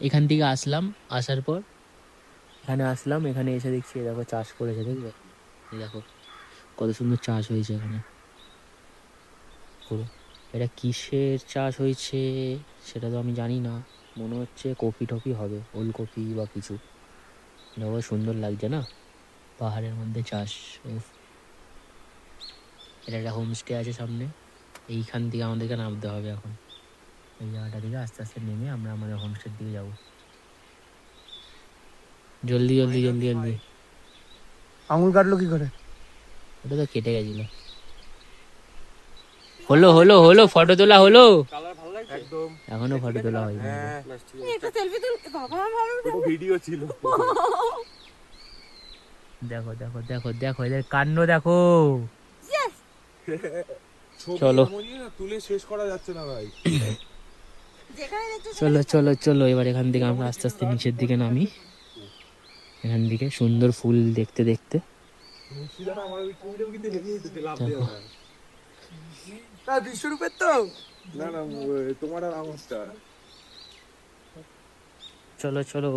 এখান থেকে আসলাম, আসার পর এখানে আসলাম, এখানে এসে দেখছি দেখো চাষ করেছে, দেখবে এই দেখো কত সুন্দর চাষ হয়েছে এখানে পুরো। এটা কিসের চাষ হয়েছে সেটা তো আমি জানি না, মনে হচ্ছে কপি টপি হবে, ওলকপি বা কিছু। দেখো সুন্দর লাগছে না, পাহাড়ের মধ্যে চাষ। উফ। এটা একটা হোমস্টে আছে সামনে, এইখান থেকে আমাদেরকে নামতে হবে এখন। এই জায়গাটা থেকে আস্তে আস্তে নেমে আমরা আমাদের হোমস্টের দিকে যাবো। জলদি জলদি জলদি জলদি। আঙুল কাটলো কি করে? ওটা তো কেটে গেছিল। হলো হলো হলো, ফটো তোলা হলো। কালার ভালো লাগছে একদম। এখনো ফটো তোলা হয়নি। হ্যাঁ বাস ঠিক আছে। একটা সেলফি তুল বাবা, আমার ওটা ভিডিও ছিল। দেখো দেখো দেখো দেখো এদের কাণ্ড দেখো। ছবি চলো। এমনই না, তুলে শেষ করা যাচ্ছে না ভাই। যেখানে দেখছো চলো চলো চলো, এবার এখান থেকে আমরা আস্তে আস্তে নিচের দিকে নামি। এখান থেকে সুন্দর ফুল দেখতে দেখতে। মুর্শিদাবাদ আমার ওই টুইটাও কিন্তু হেভি হইতেছে, লাভ দেখো। দেওয়া। তা বিশ্বরূপের তো না না, তোমার আর আমারটা। চলো চলো।